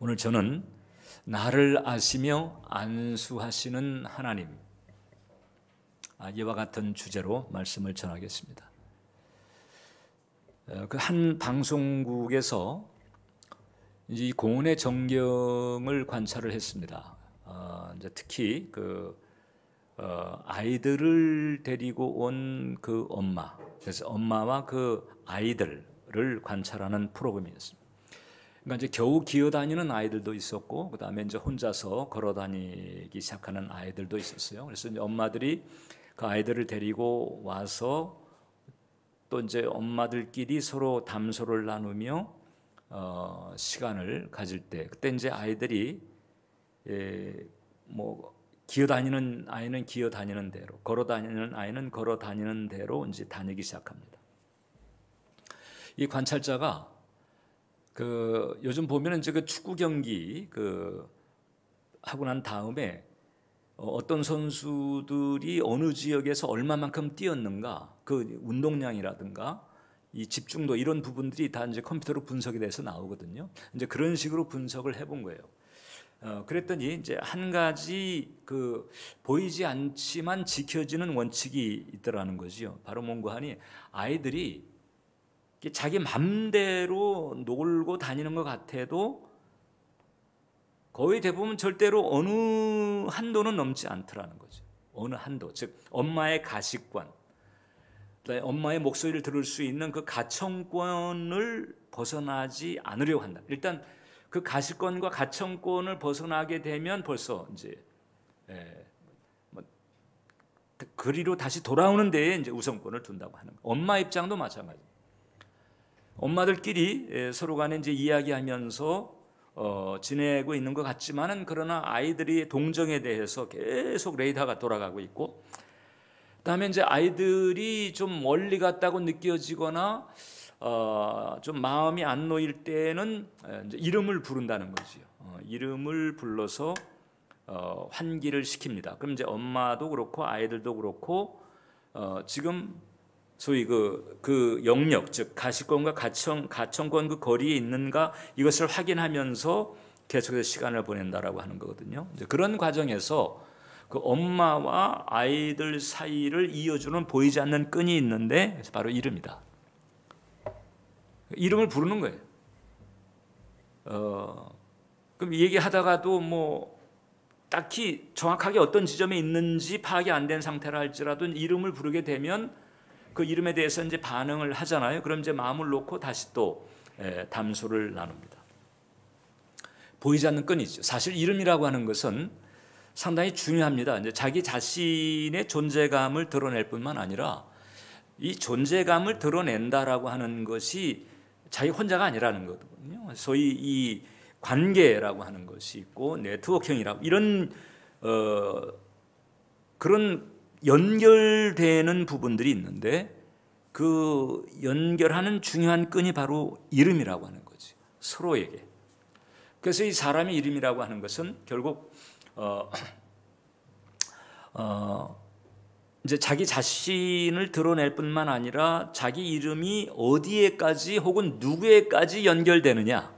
오늘 저는 나를 아시며 안수하시는 하나님, 이와 같은 주제로 말씀을 전하겠습니다. 그 한 방송국에서 이제 이 공원의 전경을 관찰을 했습니다. 이제 특히 아이들을 데리고 온 그 엄마, 그래서 엄마와 그 아이들을 관찰하는 프로그램이었습니다. 그러니까 이제 겨우 기어다니는 아이들도 있었고, 그 다음에 이제 혼자서 걸어다니기 시작하는 아이들도 있었어요. 그래서 이제 엄마들이 그 아이들을 데리고 와서 또 이제 엄마들끼리 서로 담소를 나누며 시간을 가질 때, 그때 이제 아이들이 기어다니는 아이는 기어다니는 대로, 걸어다니는 아이는 걸어다니는 대로 이제 다니기 시작합니다. 이 관찰자가 요즘 보면 이제 그 축구 경기 하고 난 다음에 어떤 선수들이 어느 지역에서 얼마만큼 뛰었는가, 그 운동량이라든가 이 집중도, 이런 부분들이 다 이제 컴퓨터로 분석이 돼서 나오거든요. 이제 그런 식으로 분석을 해본 거예요. 그랬더니 이제 한 가지 보이지 않지만 지켜지는 원칙이 있더라는 거죠. 바로 뭔가 하니, 아이들이 자기 맘대로 놀고 다니는 것 같아도 거의 대부분 절대로 어느 한도는 넘지 않더라는 거죠. 어느 한도, 즉 엄마의 가시권, 엄마의 목소리를 들을 수 있는 그 가청권을 벗어나지 않으려고 한다. 일단 그 가시권과 가청권을 벗어나게 되면 벌써 이제 그리로 다시 돌아오는 데에 이제 우선권을 둔다고 하는 거예요. 엄마 입장도 마찬가지입니다. 엄마들끼리 서로 간에 이제 이야기하면서 지내고 있는 것 같지만은, 그러나 아이들이 동정에 대해서 계속 레이더가 돌아가고 있고, 그다음에 이제 아이들이 좀 멀리 갔다고 느껴지거나 좀 마음이 안 놓일 때는 이제 이름을 부른다는 거지요. 이름을 불러서 환기를 시킵니다. 그럼 이제 엄마도 그렇고 아이들도 그렇고 지금 소위 그 영역, 즉 가시권과 가청권 그 거리에 있는가, 이것을 확인하면서 계속해서 시간을 보낸다라고 하는 거거든요. 이제 그런 과정에서 그 엄마와 아이들 사이를 이어주는 보이지 않는 끈이 있는데, 바로 이름이다. 이름을 부르는 거예요. 그럼 얘기하다가도 뭐 딱히 정확하게 어떤 지점에 있는지 파악이 안 된 상태라 할지라도 이름을 부르게 되면 그 이름에 대해서 이제 반응을 하잖아요. 그럼 이제 마음을 놓고 다시 또 담소를 나눕니다. 보이지 않는 끈이죠. 사실 이름이라고 하는 것은 상당히 중요합니다. 이제 자기 자신의 존재감을 드러낼 뿐만 아니라, 이 존재감을 드러낸다라고 하는 것이 자기 혼자가 아니라는 거거든요. 소위 이 관계라고 하는 것이 있고, 네트워킹이라고, 이런 그런 연결되는 부분들이 있는데, 그 연결하는 중요한 끈이 바로 이름이라고 하는 거죠. 서로에게. 그래서 이 사람의 이름이라고 하는 것은 결국 이제 자기 자신을 드러낼 뿐만 아니라 자기 이름이 어디에까지 혹은 누구에까지 연결되느냐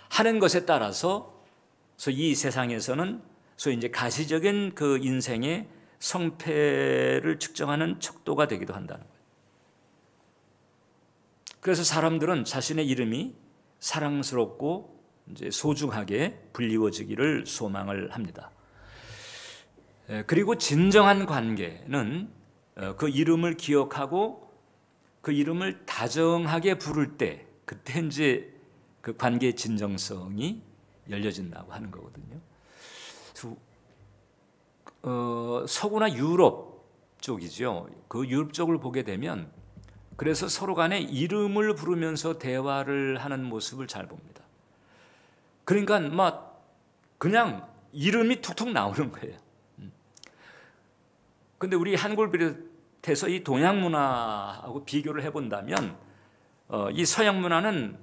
하는 것에 따라서 이 세상에서는 소위 이제 가시적인 그 인생의 성패를 측정하는 척도가 되기도 한다는 거예요. 그래서 사람들은 자신의 이름이 사랑스럽고 이제 소중하게 불리워지기를 소망을 합니다. 그리고 진정한 관계는 그 이름을 기억하고 그 이름을 다정하게 부를 때, 그때 이제 그 관계의 진정성이 열려진다고 하는 거거든요. 서구나 유럽 쪽이죠. 그 유럽 쪽을 보게 되면, 그래서 서로 간에 이름을 부르면서 대화를 하는 모습을 잘 봅니다. 그러니까 막 그냥 이름이 툭툭 나오는 거예요. 근데 우리 한국을 비롯해서 이 동양 문화하고 비교를 해본다면, 이 서양 문화는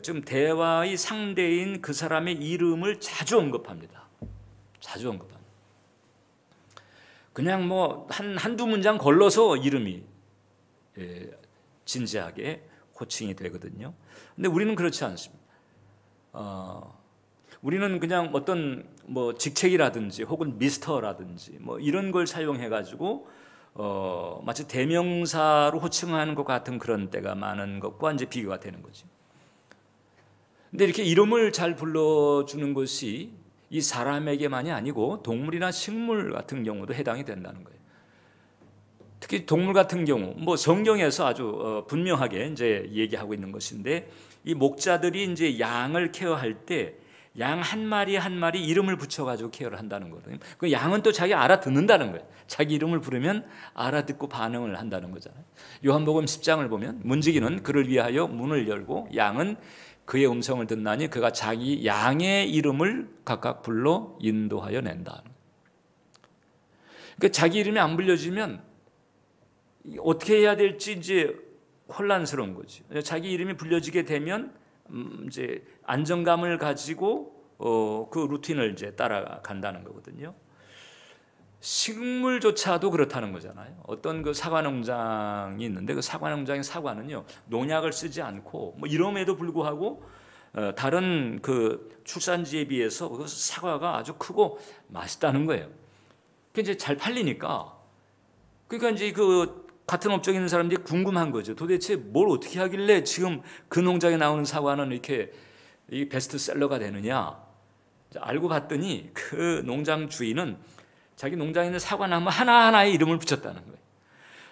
지금 대화의 상대인 그 사람의 이름을 자주 언급합니다. 자주 언급합니다. 그냥 뭐 한두 문장 걸러서 이름이 진지하게 호칭이 되거든요. 근데 우리는 그렇지 않습니다. 우리는 그냥 어떤 뭐 직책이라든지 혹은 미스터라든지 뭐 이런 걸 사용해 가지고 마치 대명사로 호칭하는 것 같은 그런 때가 많은 것과 이제 비교가 되는 거죠. 근데 이렇게 이름을 잘 불러주는 것이 이 사람에게만이 아니고 동물이나 식물 같은 경우도 해당이 된다는 거예요. 특히 동물 같은 경우, 뭐 성경에서 아주 분명하게 이제 얘기하고 있는 것인데, 이 목자들이 이제 양을 케어할 때 양 한 마리 한 마리 이름을 붙여가지고 케어를 한다는 거거든요. 그 양은 또 자기 알아듣는다는 거예요. 자기 이름을 부르면 알아듣고 반응을 한다는 거잖아요. 요한복음 10장을 보면 문지기는 그를 위하여 문을 열고 양은 그의 음성을 듣나니 그가 자기 양의 이름을 각각 불러 인도하여 낸다. 그러니까 자기 이름이 안 불려지면 어떻게 해야 될지 이제 혼란스러운 거죠. 자기 이름이 불려지게 되면 이제 안정감을 가지고 그 루틴을 이제 따라간다는 거거든요. 식물조차도 그렇다는 거잖아요. 어떤 그 사과 농장이 있는데 그 사과 농장의 사과는요 농약을 쓰지 않고 뭐 이럼에도 불구하고 다른 그 출산지에 비해서 그 사과가 아주 크고 맛있다는 거예요. 그 이제 잘 팔리니까 그러니까 이제 그 같은 업종에 있는 사람들이 궁금한 거죠. 도대체 뭘 어떻게 하길래 지금 그 농장에 나오는 사과는 이렇게 이 베스트셀러가 되느냐? 알고 봤더니 그 농장 주인은 자기 농장에 있는 사과나무 하나하나에 이름을 붙였다는 거예요.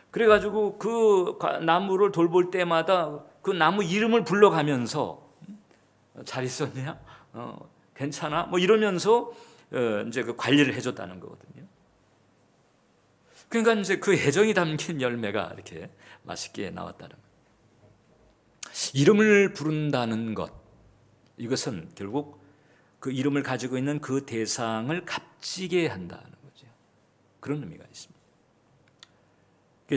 그래가지고 그 나무를 돌볼 때마다 그 나무 이름을 불러가면서 잘 있었냐? 괜찮아? 뭐 이러면서 이제 그 관리를 해줬다는 거거든요. 그러니까 이제 그 애정이 담긴 열매가 이렇게 맛있게 나왔다는 거예요. 이름을 부른다는 것, 이것은 결국 그 이름을 가지고 있는 그 대상을 값지게 한다는 거죠. 그런 의미가 있습니다.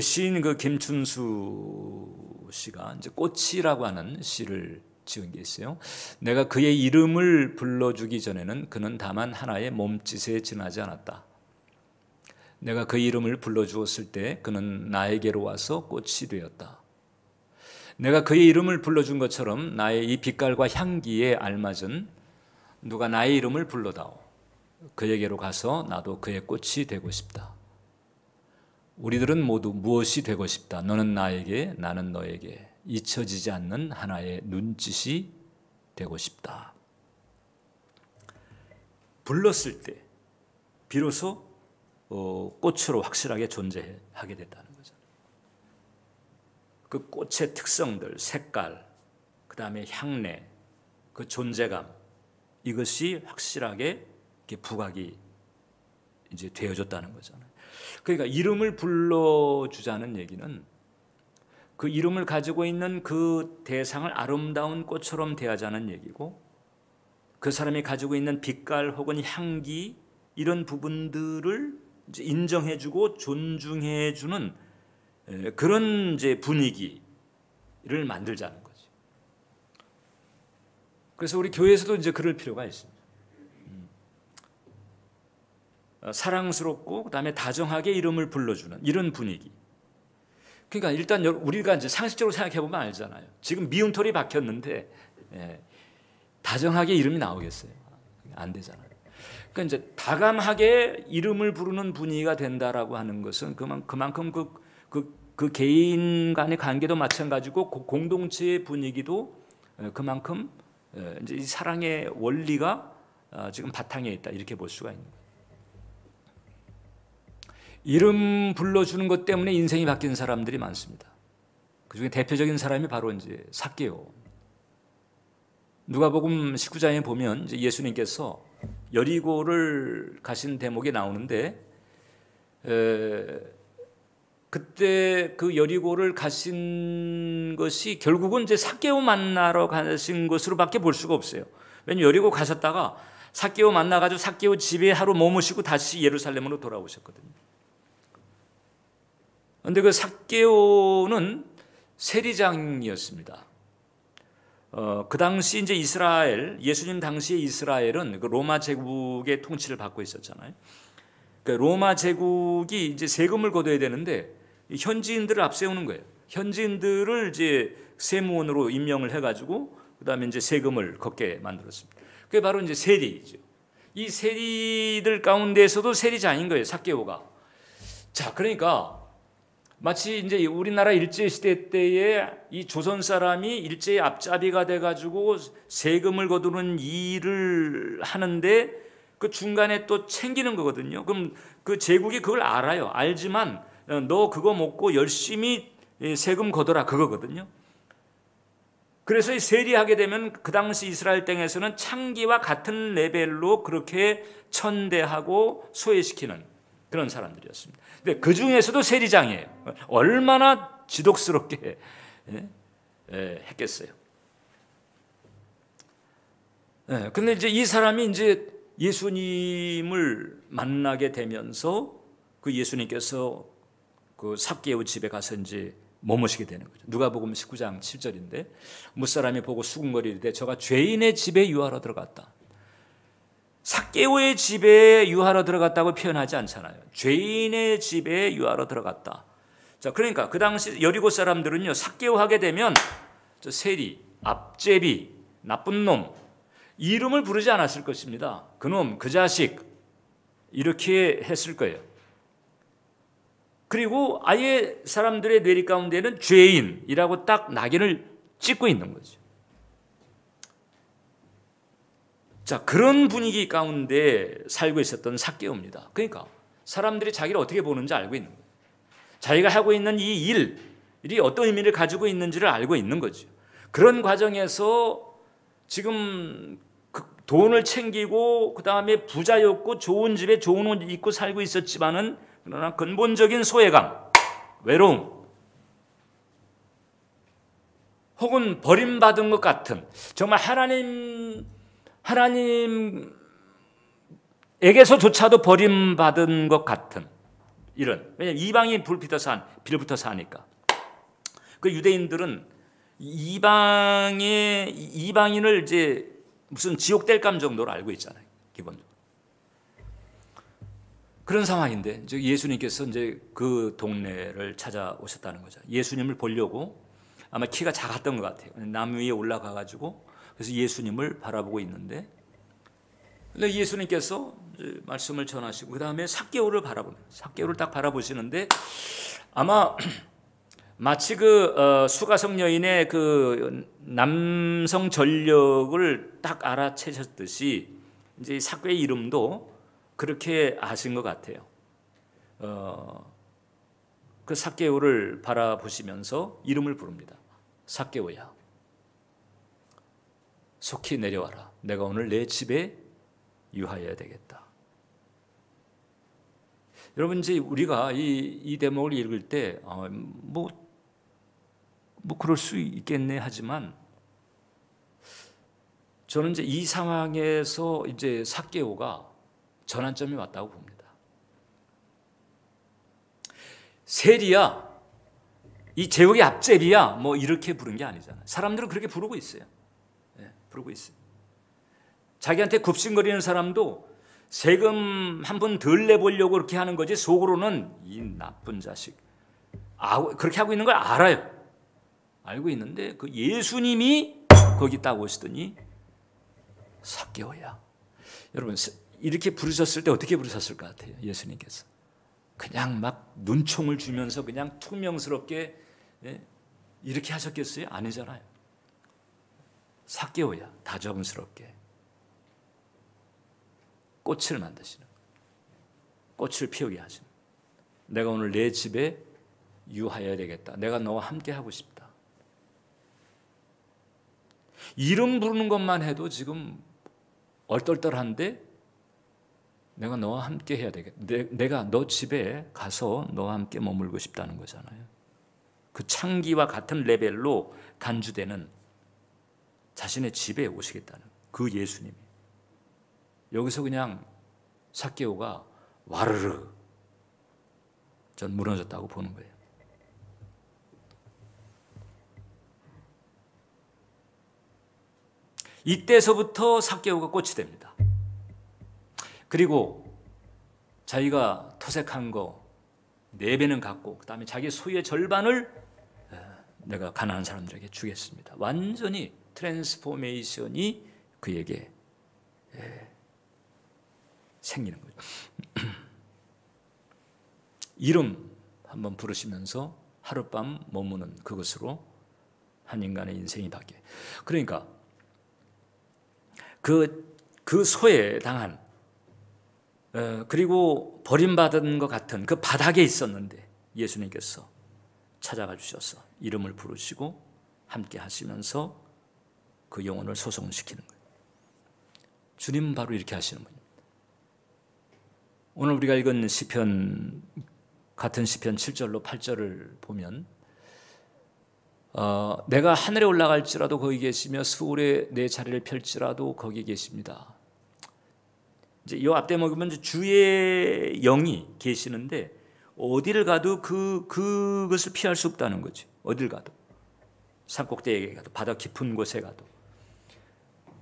시인 그 김춘수 씨가 이제 꽃이라고 하는 시를 지은 게 있어요. 내가 그의 이름을 불러주기 전에는 그는 다만 하나의 몸짓에 지나지 않았다. 내가 그 이름을 불러주었을 때 그는 나에게로 와서 꽃이 되었다. 내가 그의 이름을 불러준 것처럼 나의 이 빛깔과 향기에 알맞은 누가 나의 이름을 불러다오. 그에게로 가서 나도 그의 꽃이 되고 싶다. 우리들은 모두 무엇이 되고 싶다. 너는 나에게, 나는 너에게 잊혀지지 않는 하나의 눈짓이 되고 싶다. 불렀을 때 비로소 꽃으로 확실하게 존재하게 됐다는 거죠. 그 꽃의 특성들, 색깔, 그 다음에 향내, 그 존재감, 이것이 확실하게 부각이 이제 되어졌다는 거잖아요. 그러니까 이름을 불러주자는 얘기는 그 이름을 가지고 있는 그 대상을 아름다운 꽃처럼 대하자는 얘기고, 그 사람이 가지고 있는 빛깔 혹은 향기 이런 부분들을 이제 인정해주고 존중해주는 그런 이제 분위기를 만들자는 거죠. 그래서 우리 교회에서도 이제 그럴 필요가 있습니다. 사랑스럽고 그다음에 다정하게 이름을 불러주는 이런 분위기. 그러니까 일단 우리가 이제 상식적으로 생각해 보면 알잖아요. 지금 미운털이 박혔는데 다정하게 이름이 나오겠어요? 안 되잖아요. 그러니까 이제 다감하게 이름을 부르는 분위기가 된다라고 하는 것은 그만큼 그 개인 간의 관계도 마찬가지고 공동체의 분위기도 그만큼 이제 이 사랑의 원리가 지금 바탕에 있다 이렇게 볼 수가 있는 거예요. 이름 불러주는 것 때문에 인생이 바뀐 사람들이 많습니다. 그 중에 대표적인 사람이 바로 이제 삭개오. 누가복음 19장에 보면 이제 예수님께서 여리고를 가신 대목이 나오는데 그때 그 여리고를 가신 것이 결국은 이제 삭개오 만나러 가신 것으로밖에 볼 수가 없어요. 왜냐하면 여리고 가셨다가 삭개오 만나가지고 삭개오 집에 하루 머무시고 다시 예루살렘으로 돌아오셨거든요. 그런데 그 삭개오는 세리장이었습니다. 그 당시 이제 이스라엘, 예수님 당시의 이스라엘은 그 로마 제국의 통치를 받고 있었잖아요. 그 로마 제국이 이제 세금을 걷어야 되는데 현지인들을 앞세우는 거예요. 현지인들을 이제 세무원으로 임명을 해가지고 그다음에 이제 세금을 걷게 만들었습니다. 그게 바로 이제 세리이죠. 이 세리들 가운데에서도 세리장인 거예요, 삭개오가. 자, 그러니까 마치 이제 우리나라 일제 시대 때에 이 조선 사람이 일제의 앞잡이가 돼가지고 세금을 거두는 일을 하는데 그 중간에 또 챙기는 거거든요. 그럼 그 제국이 그걸 알아요. 알지만 너 그거 먹고 열심히 세금 거둬라 그거거든요. 그래서 이 세리하게 되면 그 당시 이스라엘 땅에서는 창기와 같은 레벨로 그렇게 천대하고 소외시키는 그런 사람들이었습니다. 근데 그 중에서도 세리장이에요. 얼마나 지독스럽게 했겠어요. 근데 이제 이 사람이 이제 예수님을 만나게 되면서 그 예수님께서 그 삭개오 집에 가서 이제 머무시게 되는 거죠. 누가복음 19장 7절인데 무사람이 보고 수군거리되 저가 죄인의 집에 유하러 들어갔다. 삭개오의 집에 유하러 들어갔다고 표현하지 않잖아요. 죄인의 집에 유하러 들어갔다. 자, 그러니까 그 당시 여리고 사람들은요, 삭개오 하게 되면 저 세리, 앞제비, 나쁜 놈 이름을 부르지 않았을 것입니다. 그놈, 그 자식 이렇게 했을 거예요. 그리고 아예 사람들의 뇌리 가운데는 죄인이라고 딱 낙인을 찍고 있는 거죠. 자, 그런 분위기 가운데 살고 있었던 삭개오입니다. 그러니까 사람들이 자기를 어떻게 보는지 알고 있는 거예요. 자기가 하고 있는 이 일이 어떤 의미를 가지고 있는지를 알고 있는 거죠. 그런 과정에서 지금 돈을 챙기고 그 다음에 부자였고 좋은 집에 좋은 옷 입고 살고 있었지만은 그러나 근본적인 소외감, 외로움, 혹은 버림받은 것 같은 정말 하나님에게서조차도 버림받은 것 같은 이런, 왜냐하면 이방인 빌부터 사니까 그 유대인들은 이방인을 이제 무슨 지옥 뗄감 정도로 알고 있잖아요, 기본적으로. 그런 상황인데 예수님께서 이제 그 동네를 찾아오셨다는 거죠. 예수님을 보려고 아마 키가 작았던 것 같아요. 나무 위에 올라가 가지고 그래서 예수님을 바라보고 있는데, 근데 예수님께서 말씀을 전하시고 그 다음에 삭개오를 삭개오를 딱 바라보시는데 아마 마치 그 수가성 여인의 그 남성 전력을 딱 알아채셨듯이 이제 삭개오의 이름도 그렇게 아신 것 같아요. 그 삭개오를 바라보시면서 이름을 부릅니다. 삭개오야, 속히 내려와라. 내가 오늘 내 집에 유하여야 되겠다. 여러분, 이제 우리가 이 대목을 읽을 때 뭐 그럴 수 있겠네 하지만 저는 이제 이 상황에서 이제 삭개오가 전환점이 왔다고 봅니다. 세리야, 이 제국의 앞제비야, 뭐 이렇게 부른 게 아니잖아요. 사람들은 그렇게 부르고 있어요. 부르고 있어요. 자기한테 굽신거리는 사람도 세금 한 푼 덜 내보려고 그렇게 하는 거지 속으로는 이 나쁜 자식 그렇게 하고 있는 걸 알아요. 알고 있는데 그 예수님이 거기 딱 오시더니 삭개오야. 여러분, 이렇게 부르셨을 때 어떻게 부르셨을 것 같아요? 예수님께서 그냥 막 눈총을 주면서 그냥 퉁명스럽게 이렇게 하셨겠어요? 아니잖아요. 삭개오야, 다정스럽게 꽃을 만드시는, 꽃을 피우게 하시는, 내가 오늘 내 집에 유하여야 되겠다. 내가 너와 함께 하고 싶다. 이름 부르는 것만 해도 지금 얼떨떨한데 내가 너와 함께 해야 되겠다. 내가 너 집에 가서 너와 함께 머물고 싶다는 거잖아요. 그 창기와 같은 레벨로 간주되는 자신의 집에 오시겠다는 그 예수님이 여기서 그냥 삭개오가 와르르 전 무너졌다고 보는 거예요. 이때서부터 삭개오가 꽃이 됩니다. 그리고 자기가 토색한 거 4배는 갖고 그다음에 자기 소유의 절반을 내가 가난한 사람들에게 주겠습니다. 완전히 트랜스포메이션이 그에게 생기는 거죠. 이름 한번 부르시면서 하룻밤 머무는 그것으로 한 인간의 인생이 바뀌어요. 그러니까 그 소에 당한 그리고 버림받은 것 같은 그 바닥에 있었는데 예수님께서 찾아가 주셔서 이름을 부르시고 함께 하시면서 그 영혼을 소송시키는 거예요. 주님은 바로 이렇게 하시는 분입니다. 오늘 우리가 읽은 시편, 같은 시편 7절로 8절을 보면 내가 하늘에 올라갈지라도 거기 계시며 수월에 내 자리를 펼지라도 거기 계십니다. 이제 이 앞대목에 보면 주의 영이 계시는데 어디를 가도 그것을 피할 수 없다는 거지. 어딜 가도, 산꼭대기에 가도, 바다 깊은 곳에 가도,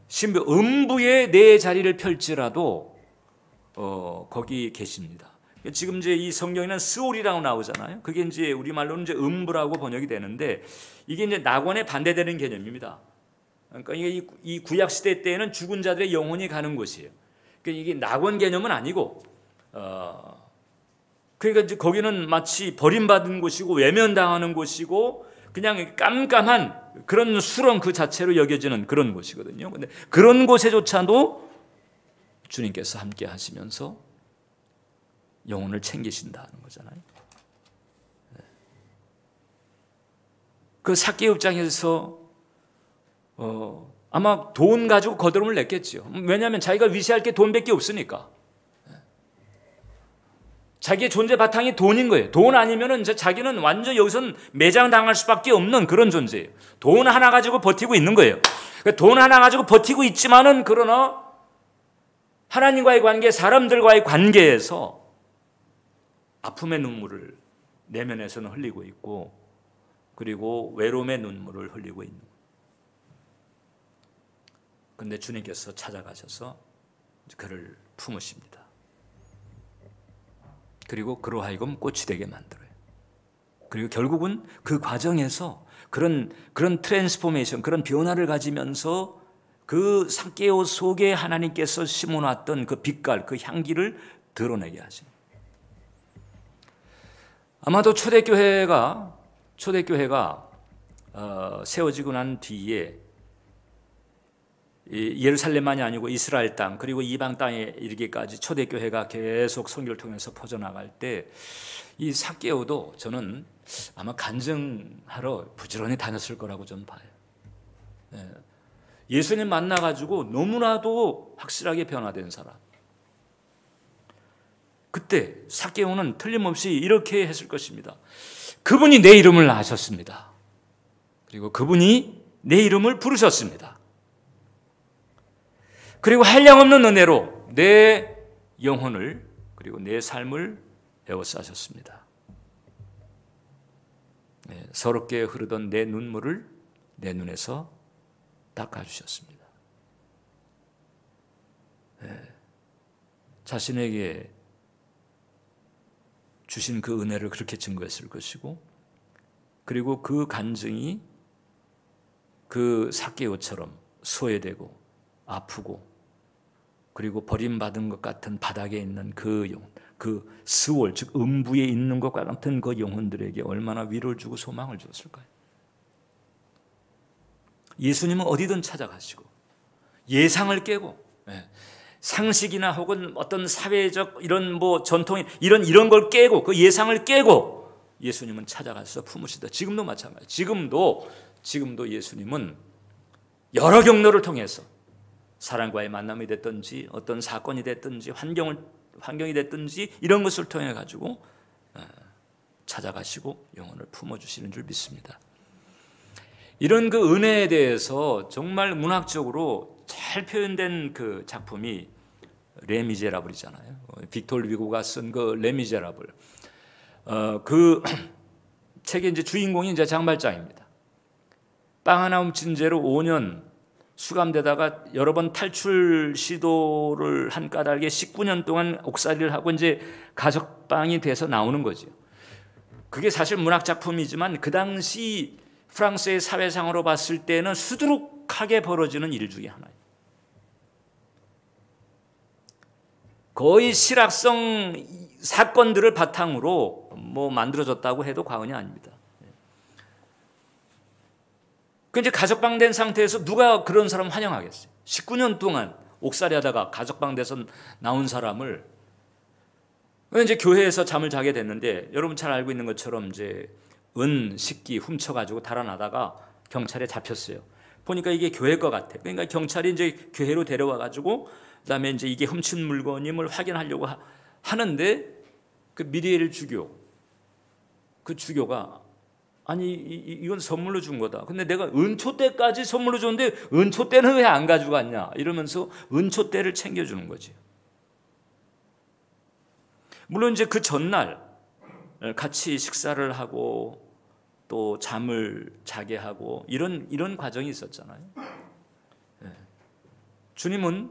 심지어 음부에 내 자리를 펼지라도 거기 계십니다. 지금 이제 이 성경에는 스올이라고 나오잖아요. 그게 이제 우리말로는 이제 음부라고 번역이 되는데 이게 이제 낙원에 반대되는 개념입니다. 그러니까 이 구약 시대 때에는 죽은 자들의 영혼이 가는 곳이에요. 그러니까 이게 낙원 개념은 아니고 그러니까 이제 거기는 마치 버림받은 곳이고 외면당하는 곳이고 그냥 깜깜한 그런 수렁 그 자체로 여겨지는 그런 곳이거든요. 근데 그런 곳에조차도 주님께서 함께 하시면서 영혼을 챙기신다는 거잖아요. 그 삭개오 입장에서 아마 돈 가지고 거드름을 냈겠죠. 왜냐하면 자기가 위시할 게 돈밖에 없으니까. 자기의 존재 바탕이 돈인 거예요. 돈 아니면은 자기는 완전 여기서는 매장당할 수밖에 없는 그런 존재예요. 돈 하나 가지고 버티고 있는 거예요. 돈 하나 가지고 버티고 있지만은 그러나 하나님과의 관계, 사람들과의 관계에서 아픔의 눈물을 내면에서는 흘리고 있고 그리고 외로움의 눈물을 흘리고 있는 거예요. 그런데 주님께서 찾아가셔서 그를 품으십니다. 그리고 그로 하여금 꽃이 되게 만들어요. 그리고 결국은 그 과정에서 그런 트랜스포메이션, 그런 변화를 가지면서 그 삭개오 속에 하나님께서 심어놨던 그 빛깔, 그 향기를 드러내게 하십니다. 아마도 초대교회가 세워지고 난 뒤에 예루살렘만이 아니고 이스라엘 땅 그리고 이방 땅에 이르기까지 초대교회가 계속 선교를 통해서 퍼져나갈 때 이 삭개오도 저는 아마 간증하러 부지런히 다녔을 거라고 저는 봐요. 예수님 만나가지고 너무나도 확실하게 변화된 사람. 그때 삭개오는 틀림없이 이렇게 했을 것입니다. 그분이 내 이름을 아셨습니다. 그리고 그분이 내 이름을 부르셨습니다. 그리고 한량없는 은혜로 내 영혼을 그리고 내 삶을 에워싸셨습니다. 서럽게 흐르던 내 눈물을 내 눈에서 닦아주셨습니다. 자신에게 주신 그 은혜를 그렇게 증거했을 것이고 그리고 그 간증이 그 삭개오처럼 소외되고 아프고 그리고 버림받은 것 같은 바닥에 있는 그 영혼, 그 스월, 즉 음부에 있는 것과 같은 그 영혼들에게 얼마나 위로를 주고 소망을 주었을까요? 예수님은 어디든 찾아가시고 예상을 깨고 상식이나 혹은 어떤 사회적 이런 뭐 전통 이런 걸 깨고 그 예상을 깨고 예수님은 찾아가서 품으시다. 지금도 마찬가지. 지금도 예수님은 여러 경로를 통해서 사람과의 만남이 됐든지 어떤 사건이 됐든지 환경이 됐든지 이런 것을 통해 가지고 찾아가시고 영혼을 품어주시는 줄 믿습니다. 이런 그 은혜에 대해서 정말 문학적으로 잘 표현된 그 작품이 레미제라블이잖아요. 빅토르 위고가 쓴 그 레미제라블. 그 책의 이제 주인공이 이제 장발장입니다. 빵 하나 훔친 죄로 5년 수감되다가 여러 번 탈출 시도를 한 까닭에 19년 동안 옥살이를 하고 이제 가석방이 돼서 나오는 거죠. 그게 사실 문학 작품이지만 그 당시 프랑스의 사회상으로 봤을 때는 수두룩 급격하게 벌어지는 일 중에 하나예요. 거의 실학성 사건들을 바탕으로 뭐 만들어졌다고 해도 과언이 아닙니다. 그 이제 가석방된 상태에서 누가 그런 사람 환영하겠어요? 19년 동안 옥살이 하다가 가석방돼서 나온 사람을 이제 교회에서 잠을 자게 됐는데, 여러분 잘 알고 있는 것처럼 이제 은 식기 훔쳐가지고 달아나다가 경찰에 잡혔어요. 보니까 이게 교회 것 같아. 그러니까 경찰이 이제 교회로 데려와가지고 그다음에 이제 이게 훔친 물건임을 확인하려고 하는데, 그 미리엘 주교, 그 주교가 아니 이건 선물로 준 거다. 근데 내가 은초 때까지 선물로 줬는데 은초 때는 왜 안 가져갔냐 이러면서 은초 때를 챙겨주는 거지. 물론 이제 그 전날 같이 식사를 하고 또 잠을 자게 하고 이런 과정이 있었잖아요. 주님은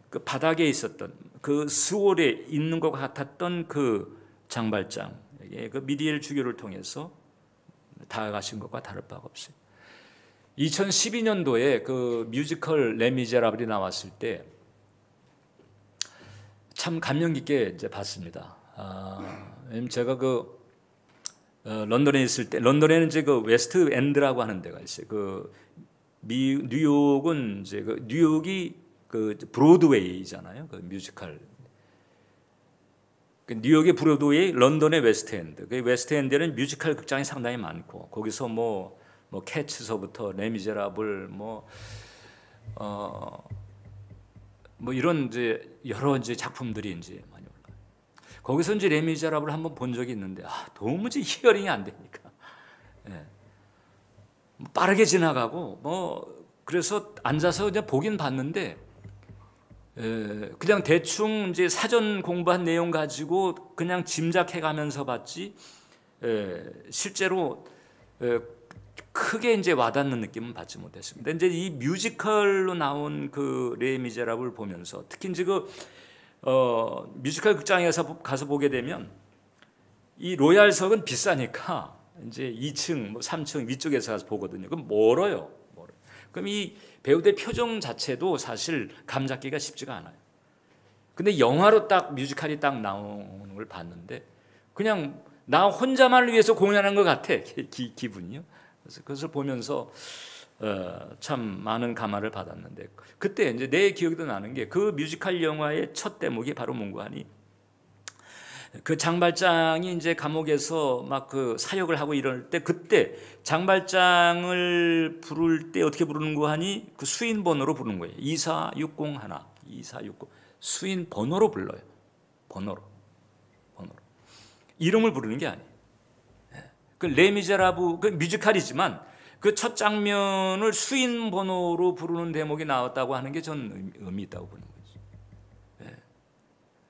그 바닥에 있었던 그 스월에 있는 것 같았던 그 장발장에게 그 미리엘 주교를 통해서 다가가신 것과 다를 바가 없어요. 2012년도에 그 뮤지컬 레미제라블이 나왔을 때 참 감명 깊게 이제 봤습니다. 제가 그 런던에 있을 때, 런던에는 이제 그 웨스트 엔드라고 하는 데가 있어요. 그 뉴욕은 이제 그 뉴욕이 그 브로드웨이잖아요. 그 뮤지컬. 그 뉴욕의 브로드웨이, 런던의 웨스트 엔드. 그 웨스트 엔드에는 뮤지컬 극장이 상당히 많고 거기서 뭐 캐츠서부터 레미제라블 뭐 이런 이제 여러 이제 작품들이 이제 많이 올라요. 거기서 이제 레미제라블을 한번 본 적이 있는데 도무지 히어링이 안 되니까 빠르게 지나가고 그래서 앉아서 그냥 보긴 봤는데 그냥 대충 이제 사전 공부한 내용 가지고 그냥 짐작해 가면서 봤지 실제로 크게 이제 와닿는 느낌은 받지 못했습니다. 이제 이 뮤지컬로 나온 그 레미제라블을 보면서 특히 이제 그 뮤지컬 극장에서 가서 보게 되면 이 로얄석은 비싸니까 이제 2층, 3층 위쪽에서 가서 보거든요. 그럼 멀어요. 그럼 이 배우들 표정 자체도 사실 감 잡기가 쉽지가 않아요. 근데 영화로 딱 뮤지컬이 딱 나오는 걸 봤는데 그냥 나 혼자만을 위해서 공연한 것 같아. 기분이요. 그래서 그것을 보면서 참 많은 감화를 받았는데, 그때 이제 내 기억도 나는 게 그 뮤지컬 영화의 첫 대목이 바로 뭔가 하니 그 장발장이 이제 감옥에서 막 그 사역을 하고 이럴 때, 그때 장발장을 부를 때 어떻게 부르는 거 하니 그 수인 번호로 부르는 거예요. 24601, 2460 수인 번호로 불러요. 번호로 이름을 부르는 게 아니에요. 그 레미제라블 그 뮤지컬이지만 그 첫 장면을 수인 번호로 부르는 대목이 나왔다고 하는 게 저는 의미 있다고 보는 거죠.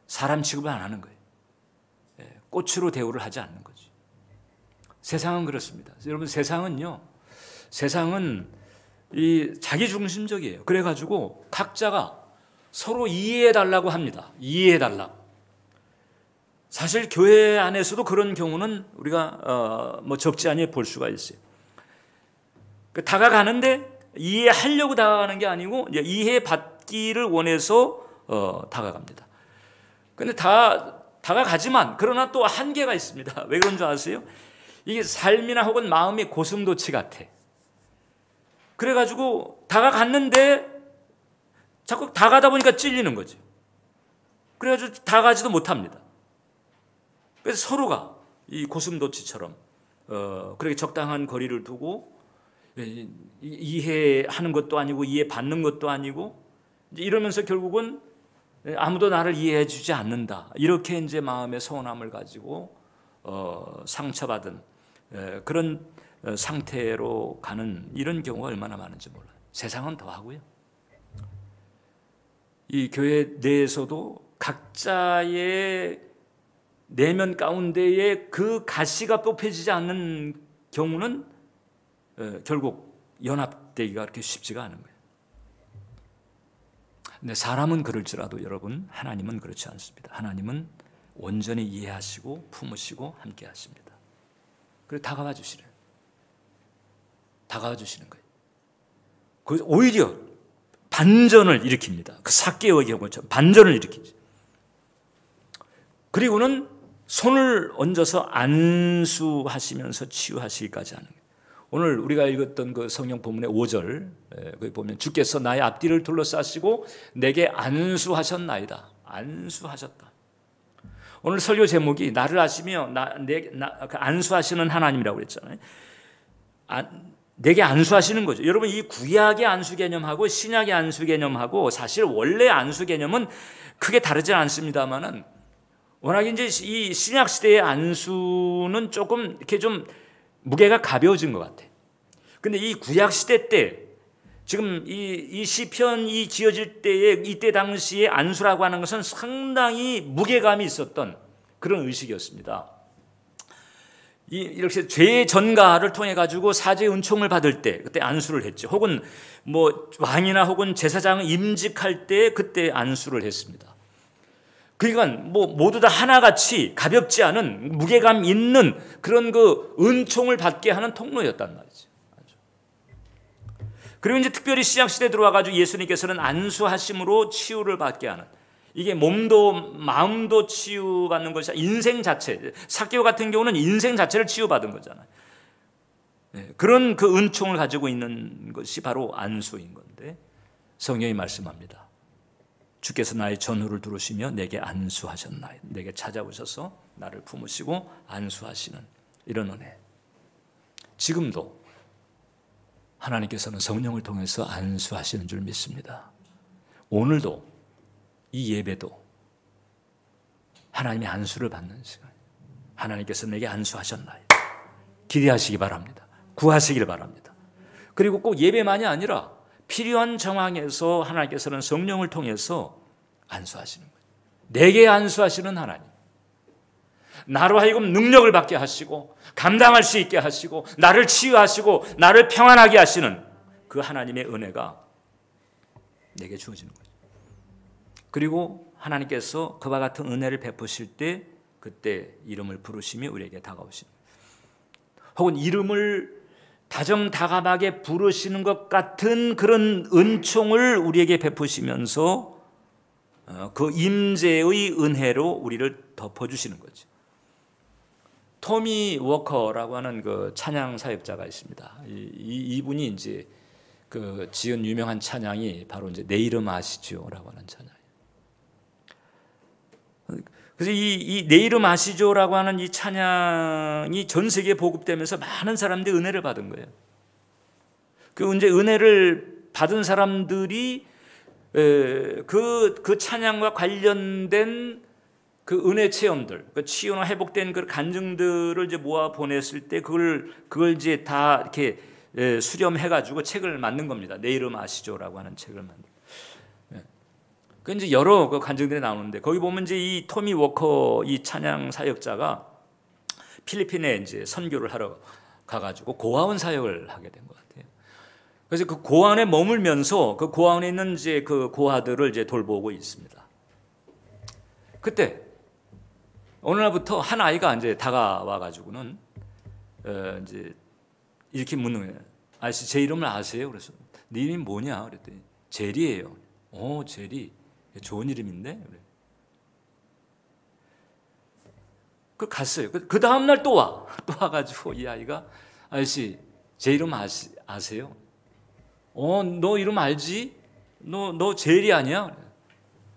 사람 취급을 안 하는 거예요. 꽃으로 대우를 하지 않는 거지. 세상은 그렇습니다. 여러분, 세상은 이 자기 중심적이에요. 그래가지고 각자가 서로 이해해 달라고 합니다. 이해해 달라. 사실 교회 안에서도 그런 경우는 우리가 적지 않게 볼 수가 있어요. 다가가는데 이해하려고 다가가는 게 아니고 이제 이해받기를 원해서 다가갑니다. 근데 다가가지만 그러나 또 한계가 있습니다. 왜 그런 줄 아세요? 이게 삶이나 혹은 마음의 고슴도치 같아. 그래가지고 다가갔는데 자꾸 다가다 보니까 찔리는 거죠. 그래가지고 다가가지도 못합니다. 그래서 서로가 이 고슴도치처럼 그렇게 적당한 거리를 두고 이해하는 것도 아니고 이해받는 것도 아니고 이러면서 결국은 아무도 나를 이해해 주지 않는다. 이렇게 이제 마음의 서운함을 가지고 상처받은 그런 상태로 가는 이런 경우가 얼마나 많은지 몰라요. 세상은 더하고요. 이 교회 내에서도 각자의 내면 가운데에 그 가시가 뽑혀지지 않는 경우는 결국 연합되기가 그렇게 쉽지가 않은 거예요. 근데 사람은 그럴지라도 여러분, 하나님은 그렇지 않습니다. 하나님은 온전히 이해하시고 품으시고 함께 하십니다. 그리고 다가와 주시는 거예요. 오히려 반전을 일으킵니다. 그 삭개오의 경우처럼 반전을 일으키죠. 그리고는 손을 얹어서 안수하시면서 치유하시기까지 하는 거예요. 오늘 우리가 읽었던 그 성경 본문의 5절 거기 보면 주께서 나의 앞뒤를 둘러싸시고 내게 안수하셨나이다. 안수하셨다. 오늘 설교 제목이 나를 아시며 안수하시는 하나님이라고 그랬잖아요. 내게 안수하시는 거죠. 여러분, 이 구약의 안수 개념하고 신약의 안수 개념하고 사실 원래 안수 개념은 크게 다르지 않습니다만은 워낙 이제 이 신약 시대의 안수는 조금 이렇게 좀 무게가 가벼워진 것 같아. 근데 이 구약 시대 때 지금 이 시편이 지어질 때에 이때 당시에 안수라고 하는 것은 상당히 무게감이 있었던 그런 의식이었습니다. 이렇게 죄의 전가를 통해 가지고 사죄의 은총을 받을 때 그때 안수를 했죠. 혹은 뭐 왕이나 혹은 제사장 임직할 때 그때 안수를 했습니다. 그러니까 뭐 모두 다 하나같이 가볍지 않은 무게감 있는 그런 그 은총을 받게 하는 통로였단 말이죠. 그리고 이제 특별히 신약 시대에 들어와 가지고 예수님께서는 안수하심으로 치유를 받게 하는, 이게 몸도 마음도 치유받는 것이 인생 자체, 삭개오 같은 경우는 인생 자체를 치유받은 거잖아요. 그런 그 은총을 가지고 있는 것이 바로 안수인 건데 성경이 말씀합니다. 주께서 나의 전후를 들으시며 내게 안수하셨나이다. 내게 찾아오셔서 나를 품으시고 안수하시는 이런 은혜. 지금도 하나님께서는 성령을 통해서 안수하시는 줄 믿습니다. 오늘도 이 예배도 하나님의 안수를 받는 시간. 하나님께서 내게 안수하셨나이다. 기대하시기 바랍니다. 구하시길 바랍니다. 그리고 꼭 예배만이 아니라 필요한 정황에서 하나님께서는 성령을 통해서 안수하시는 거예요. 내게 안수하시는 하나님. 나로 하여금 능력을 받게 하시고 감당할 수 있게 하시고 나를 치유하시고 나를 평안하게 하시는 그 하나님의 은혜가 내게 주어지는 거죠. 그리고 하나님께서 그와 같은 은혜를 베푸실 때 그때 이름을 부르시며 우리에게 다가오시는 거예요. 혹은 이름을 다정다감하게 부르시는 것 같은 그런 은총을 우리에게 베푸시면서 그 임재의 은혜로 우리를 덮어주시는 거죠. 토미 워커라고 하는 그 찬양 사역자가 있습니다. 이분이 이제 그 지은 유명한 찬양이 바로 이제 내 이름 아시죠라고 하는 찬양이에요. 그래서 이 내 이름 아시죠라고 하는 이 찬양이 전 세계에 보급되면서 많은 사람들이 은혜를 받은 거예요. 그 이제 은혜를 받은 사람들이 그 찬양과 관련된 그 은혜 체험들, 그 치유나 회복된 그 간증들을 이제 모아 보냈을 때 그걸 이제 다 이렇게 수렴해가지고 책을 만든 겁니다. 내 이름 아시죠라고 하는 책을 만든. 그 이제 여러 그 간증들이 나오는데 거기 보면 이제 이 토미 워커 이 찬양 사역자가 필리핀에 이제 선교를 하러 가가지고 고아원 사역을 하게 된 것 같아요. 그래서 그 고아원에 머물면서 그 고아원에 있는 이제 그 고아들을 이제 돌보고 있습니다. 그때 어느 날부터 한 아이가 이제 다가와 가지고는 이제 이렇게 묻는 거예요. 아저씨 제 이름을 아세요? 그래서 네 이름이 뭐냐? 그랬더니 제리예요. 제리. 좋은 이름인데. 그래. 그 갔어요. 그 다음 날 또 와가지고 이 아이가 아저씨 제 이름 아세요? 너 이름 알지? 너 제리 아니야?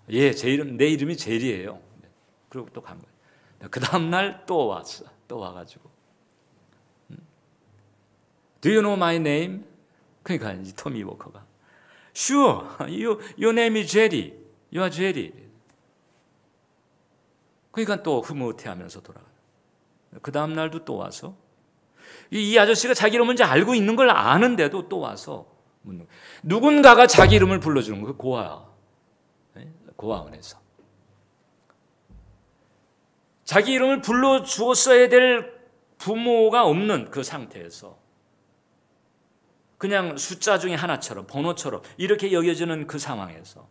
예, 내 이름이 제리예요. 그리고 또 간 거예요. 그 다음 날 또 왔어. 또 와가지고 Do you know my name? 그러니까 이 토미 워커가 Sure, your name is Jerry. You are Jerry. 그러니까 또 흐뭇해하면서 돌아가요. 그 다음 날도 또 와서 이 아저씨가 자기 이름을 이제 알고 있는 걸 아는데도 또 와서 묻는 거예요. 누군가가 자기 이름을 불러주는 거예요. 고아원에서 자기 이름을 불러주었어야 될 부모가 없는 그 상태에서 그냥 숫자 중에 하나처럼 번호처럼 이렇게 여겨지는 그 상황에서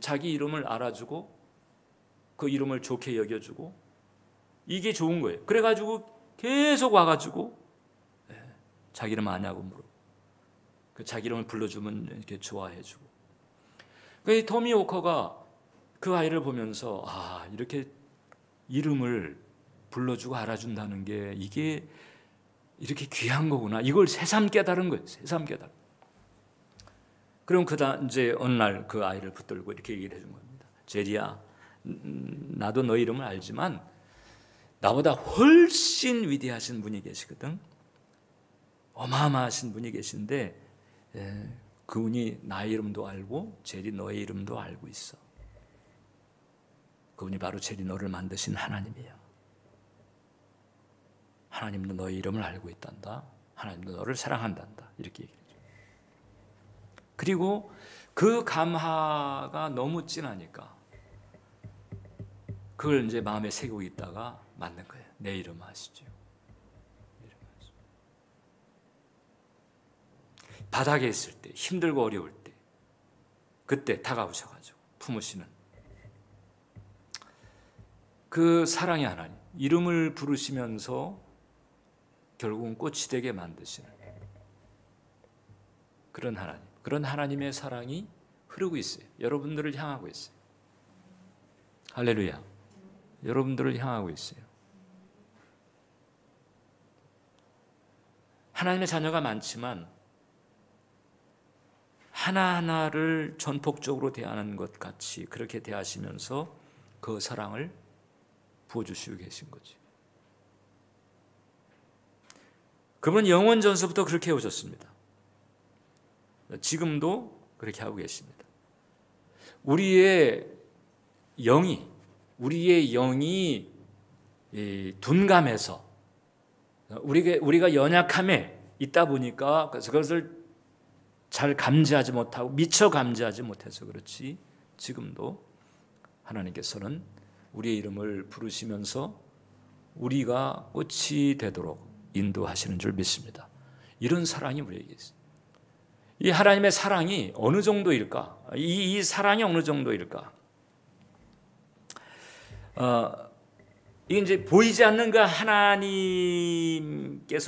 자기 이름을 알아주고 그 이름을 좋게 여겨주고 이게 좋은 거예요. 그래가지고 계속 와가지고 자기 이름 아냐고 물어. 그 자기 이름을 불러주면 이렇게 좋아해주고. 그 토미 워커가 그 아이를 보면서 이렇게 이름을 불러주고 알아준다는 게 이게 이렇게 귀한 거구나. 이걸 새삼 깨달은 거예요. 새삼 깨달은. 그럼 이제 어느 날 그 아이를 붙들고 이렇게 얘기를 해준 겁니다. 제리야, 나도 너 이름을 알지만 나보다 훨씬 위대하신 분이 계시거든. 어마어마하신 분이 계신데 그분이 나의 이름도 알고 제리 너의 이름도 알고 있어. 그분이 바로 제리 너를 만드신 하나님이야. 하나님도 너의 이름을 알고 있단다. 하나님도 너를 사랑한단다. 이렇게 얘기해요. 그리고 그 감화가 너무 진하니까 그걸 이제 마음에 새기고 있다가 만든 거예요. 내 이름 아시죠? 바닥에 있을 때, 힘들고 어려울 때, 그때 다가오셔가지고 품으시는 그 사랑의 하나님, 이름을 부르시면서 결국은 꽃이 되게 만드시는 그런 하나님, 그런 하나님의 사랑이 흐르고 있어요. 여러분들을 향하고 있어요. 할렐루야. 여러분들을 향하고 있어요. 하나님의 자녀가 많지만 하나하나를 전폭적으로 대하는 것 같이 그렇게 대하시면서 그 사랑을 부어주시고 계신 거지. 그분은 영원 전서부터 그렇게 해오셨습니다. 지금도 그렇게 하고 계십니다. 우리의 영이 둔감해서 우리가 연약함에 있다 보니까 그것을 잘 감지하지 못하고 미처 감지하지 못해서 그렇지, 지금도 하나님께서는 우리의 이름을 부르시면서 우리가 꽃이 되도록 인도하시는 줄 믿습니다. 이런 사랑이 우리에게 있어요. 이 하나님의 사랑이 어느 정도일까? 이 사랑이 어느 정도일까? 이게 이제 보이지 않는 그 하나님께서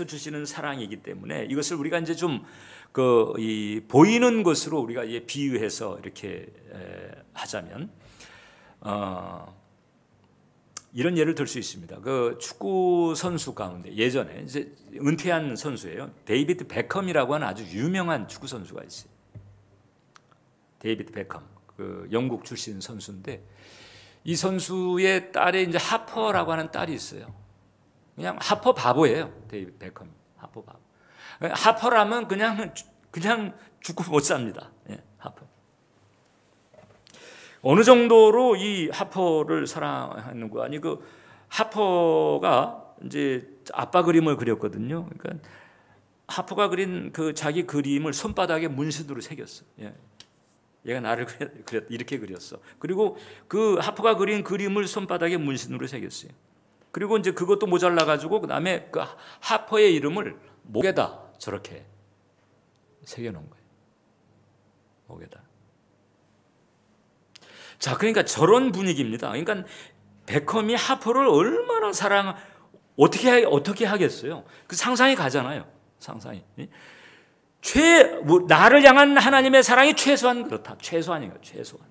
주시는 사랑이기 때문에 이것을 우리가 이제 좀 보이는 것으로 우리가 비유해서 이렇게 하자면 이런 예를 들 수 있습니다. 그 축구 선수 가운데 예전에 이제 은퇴한 선수예요. 데이비드 베컴이라고 하는 아주 유명한 축구 선수가 있어요. 데이비드 베컴, 그 영국 출신 선수인데 이 선수의 딸에 이제 하퍼라고 하는 딸이 있어요. 그냥 하퍼 바보예요. 데이비드 베컴, 하퍼 바보. 하퍼라면 그냥 죽고 못 삽니다. 예, 하퍼. 어느 정도로 이 하퍼를 사랑하는 거 아니, 그 하퍼가 이제 아빠 그림을 그렸거든요. 그러니까 하퍼가 그린 그 자기 그림을 손바닥에 문신으로 새겼어. 예. 얘가 나를 이렇게 그렸어. 그리고 그 하퍼가 그린 그림을 손바닥에 문신으로 새겼어요. 그리고 이제 그것도 모자라 가지고 그다음에 그 하퍼의 이름을 목에다 저렇게 새겨놓은 거예요. 목에다. 자, 그러니까 저런 분위기입니다. 그러니까 베컴이 하퍼를 얼마나 어떻게 하겠어요? 그 상상이 가잖아요. 상상이. 나를 향한 하나님의 사랑이 최소한 그렇다. 최소한인가요? 최소한.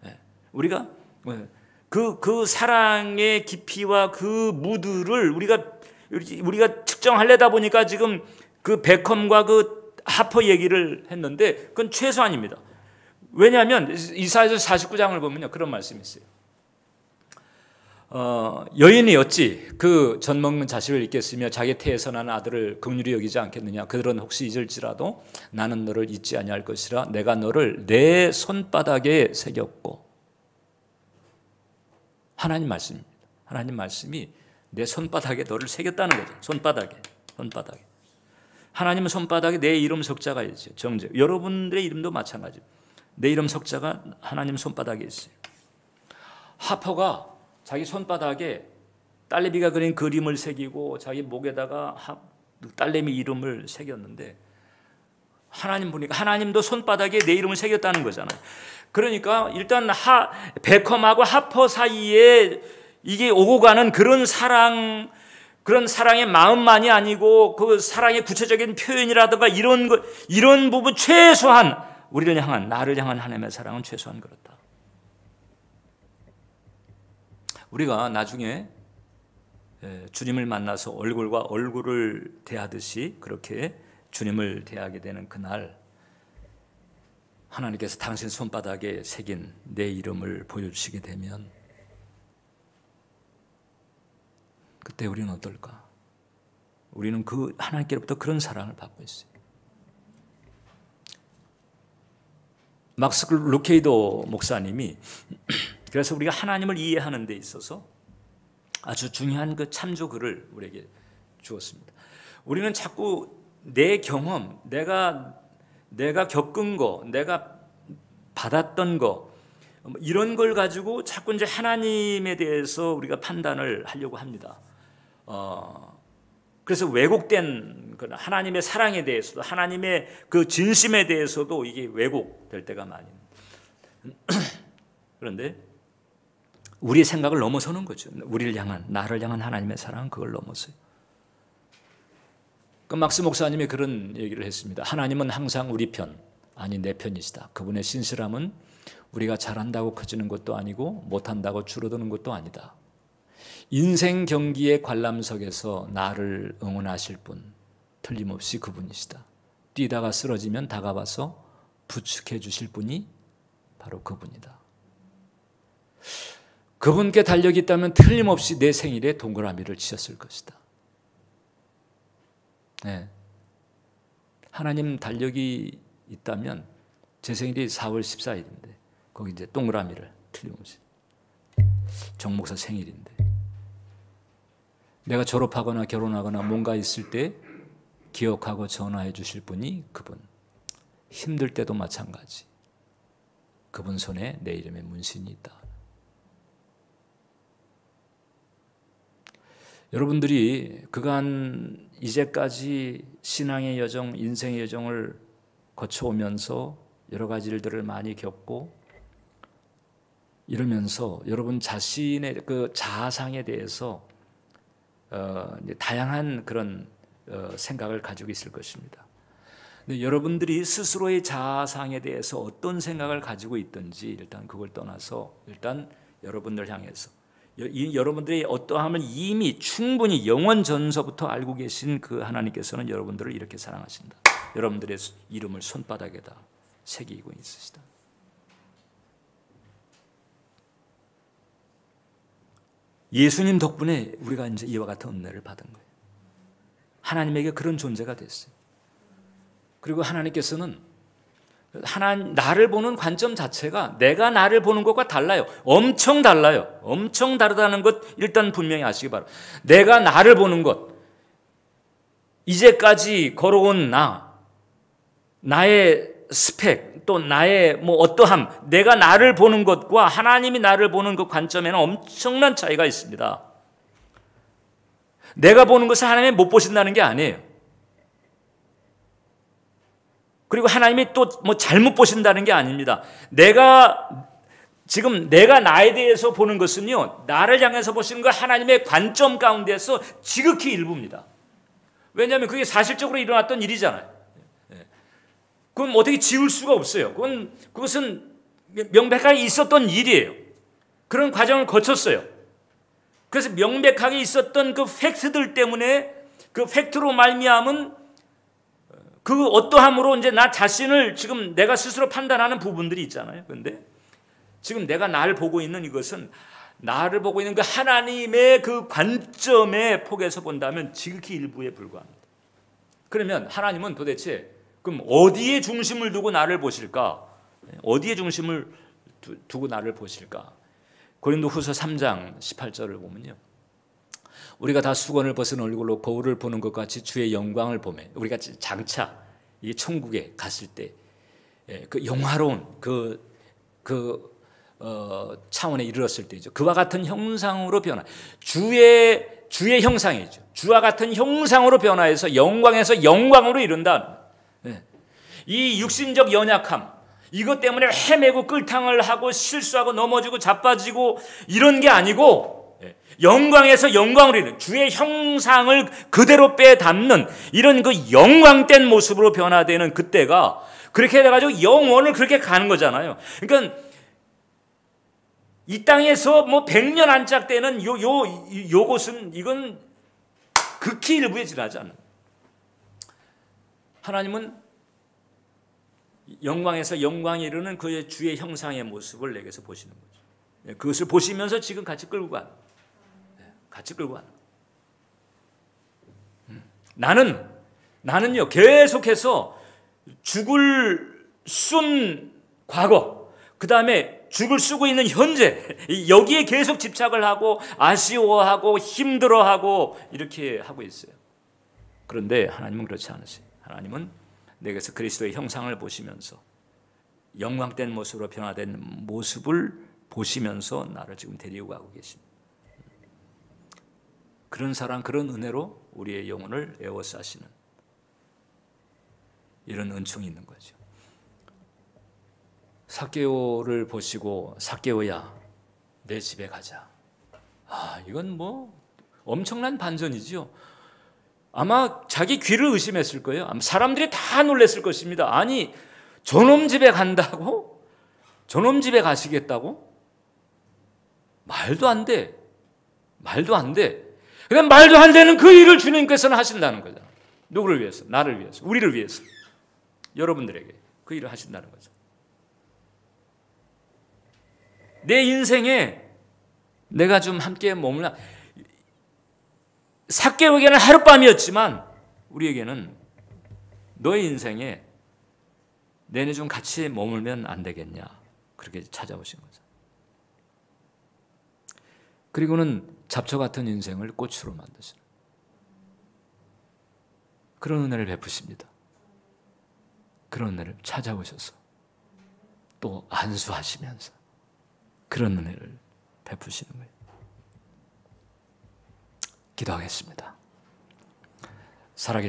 네. 우리가 그 사랑의 깊이와 그 무드를 우리가 측정하려다 보니까 지금 그 베컴과 그 하퍼 얘기를 했는데 그건 최소한입니다. 왜냐하면 이사야서 49장을 보면요, 그런 말씀이 있어요. 여인이 어찌 그 젖 먹는 자식을 잊겠으며 자기 태에서 난 아들을 긍휼히 여기지 않겠느냐. 그들은 혹시 잊을지라도 나는 너를 잊지 아니할 것이라. 내가 너를 내 손바닥에 새겼고. 하나님 말씀입니다. 하나님 말씀이 내 손바닥에 너를 새겼다는 거죠. 손바닥에. 하나님은 손바닥에 내 이름 석자가 있어요. 정제. 여러분들의 이름도 마찬가지예요. 내 이름 석자가 하나님 손바닥에 있어요. 하퍼가 자기 손바닥에 딸내미가 그린 그림을 새기고 자기 목에다가 딸내미 이름을 새겼는데 하나님 보니까 하나님도 손바닥에 내 이름을 새겼다는 거잖아요. 그러니까 일단 베컴하고 하퍼 사이에 이게 오고 가는 그런 사랑, 그런 사랑의 마음만이 아니고 그 사랑의 구체적인 표현이라든가 이런 부분 최소한 우리를 향한, 나를 향한 하나님의 사랑은 최소한 그렇다. 우리가 나중에 주님을 만나서 얼굴과 얼굴을 대하듯이 그렇게 주님을 대하게 되는 그날, 하나님께서 당신 손바닥에 새긴 내 이름을 보여주시게 되면 그때 우리는 어떨까? 우리는 그 하나님께로부터 그런 사랑을 받고 있어요. 막스 루케이도 목사님이 그래서 우리가 하나님을 이해하는 데 있어서 아주 중요한 그 참조글을 우리에게 주었습니다. 우리는 자꾸 내 경험, 내가 겪은 거, 내가 받았던 거, 이런 걸 가지고 자꾸 이제 하나님에 대해서 우리가 판단을 하려고 합니다. 그래서 왜곡된 하나님의 사랑에 대해서도, 하나님의 그 진심에 대해서도 이게 왜곡될 때가 많이. 그런데 우리의 생각을 넘어서는 거죠. 우리를 향한, 나를 향한 하나님의 사랑은 그걸 넘어서요. 그 막스 목사님이 그런 얘기를 했습니다. 하나님은 항상 우리 편, 아니 내 편이시다. 그분의 신실함은 우리가 잘한다고 커지는 것도 아니고 못한다고 줄어드는 것도 아니다. 인생 경기의 관람석에서 나를 응원하실 분, 틀림없이 그분이시다. 뛰다가 쓰러지면 다가와서 부축해 주실 분이 바로 그분이다. 그분께 달력이 있다면 틀림없이 내 생일에 동그라미를 치셨을 것이다. 네. 하나님 달력이 있다면 제 생일이 4월 14일인데 거기 이제 동그라미를 틀림없이, 정 목사 생일인데, 내가 졸업하거나 결혼하거나 뭔가 있을 때 기억하고 전화해 주실 분이 그분. 힘들 때도 마찬가지. 그분 손에 내 이름의 문신이 있다. 여러분들이 그간 이제까지 신앙의 여정, 인생의 여정을 거쳐오면서 여러 가지 일들을 많이 겪고 이러면서 여러분 자신의 그 자아상에 대해서 다양한 그런 생각을 가지고 있을 것입니다. 근데 여러분들이 스스로의 자아상에 대해서 어떤 생각을 가지고 있든지 일단 그걸 떠나서 일단 여러분들 향해서 여러분들의 어떠함을 이미 충분히 영원 전서부터 알고 계신 그 하나님께서는 여러분들을 이렇게 사랑하신다. 여러분들의 이름을 손바닥에다 새기고 있으시다. 예수님 덕분에 우리가 이제 이와 같은 은혜를 받은 거예요. 하나님에게 그런 존재가 됐어요. 그리고 하나님께서는 나를 보는 관점 자체가 내가 나를 보는 것과 달라요. 엄청 달라요. 엄청 다르다는 것 일단 분명히 아시기 바랍니다. 내가 나를 보는 것, 이제까지 걸어온 나의 스펙, 또 나의 어떠함, 내가 나를 보는 것과 하나님이 나를 보는 그 관점에는 엄청난 차이가 있습니다. 내가 보는 것을 하나님이 못 보신다는 게 아니에요. 그리고 하나님이 또 잘못 보신다는 게 아닙니다. 내가 나에 대해서 보는 것은요, 나를 향해서 보시는 거 하나님의 관점 가운데서 지극히 일부입니다. 왜냐하면 그게 사실적으로 일어났던 일이잖아요. 그건 어떻게 지울 수가 없어요. 그것은 명백하게 있었던 일이에요. 그런 과정을 거쳤어요. 그래서 명백하게 있었던 그 팩트들 때문에 그 팩트로 말미암은 그 어떠함으로 이제 나 자신을 지금 내가 스스로 판단하는 부분들이 있잖아요. 그런데 지금 내가 나를 보고 있는 이것은 나를 보고 있는 그 하나님의 그 관점의 폭에서 본다면 지극히 일부에 불과합니다. 그러면 하나님은 도대체 그럼 어디에 중심을 두고 나를 보실까? 어디에 중심을 두고 나를 보실까? 고린도후서 3장 18절을 보면요, 우리가 다 수건을 벗은 얼굴로 거울을 보는 것 같이 주의 영광을 보며, 우리가 장차 이 천국에 갔을 때 그 영화로운 차원에 이르렀을 때죠. 그와 같은 형상으로 변화, 주의 형상이죠. 주와 같은 형상으로 변화해서 영광에서 영광으로 이른다. 이 육신적 연약함, 이것 때문에 헤매고 끌탕을 하고 실수하고 넘어지고 자빠지고 이런 게 아니고 영광에서 영광으로 이르는 주의 형상을 그대로 빼닮는 이런 그 영광된 모습으로 변화되는 그때가 그렇게 돼가지고 영원을 그렇게 가는 거잖아요. 그러니까 이 땅에서 뭐 100년 안짝되는 요것은 이건 극히 일부에 지나지 않아요. 하나님은 영광에서 영광에 이르는 그의 주의 형상의 모습을 내게서 보시는 거죠. 그것을 보시면서 지금 같이 끌고 가는 거예요. 같이 끌고 가는 거예요. 나는요 계속해서 죽을 쓴 과거, 그 다음에 죽을 쓰고 있는 현재, 여기에 계속 집착을 하고 아쉬워하고 힘들어하고 이렇게 하고 있어요. 그런데 하나님은 그렇지 않으세요. 하나님은 내게서 그리스도의 형상을 보시면서 영광된 모습으로 변화된 모습을 보시면서 나를 지금 데리고 가고 계십니다. 그런 사랑, 그런 은혜로 우리의 영혼을 에워싸시는 이런 은총이 있는 거죠. 삭개오를 보시고 삭개오야 내 집에 가자. 이건 뭐 엄청난 반전이죠. 아마 자기 귀를 의심했을 거예요. 아마 사람들이 다 놀랐을 것입니다. 아니 저놈 집에 간다고? 저놈 집에 가시겠다고? 말도 안 돼. 말도 안 돼. 그냥 말도 안 되는 그 일을 주님께서는 하신다는 거죠. 누구를 위해서? 나를 위해서, 우리를 위해서, 여러분들에게 그 일을 하신다는 거죠. 내 인생에 내가 좀 함께 머물러, 삭개오에게는 하룻밤이었지만 우리에게는 너의 인생에 내내 좀 같이 머물면 안 되겠냐, 그렇게 찾아오신 거죠. 그리고는 잡초 같은 인생을 꽃으로 만드시는 그런 은혜를 베푸십니다. 그런 은혜를 찾아오셔서 또 안수하시면서 그런 은혜를 베푸시는 거예요. 기도하겠습니다. 살아계신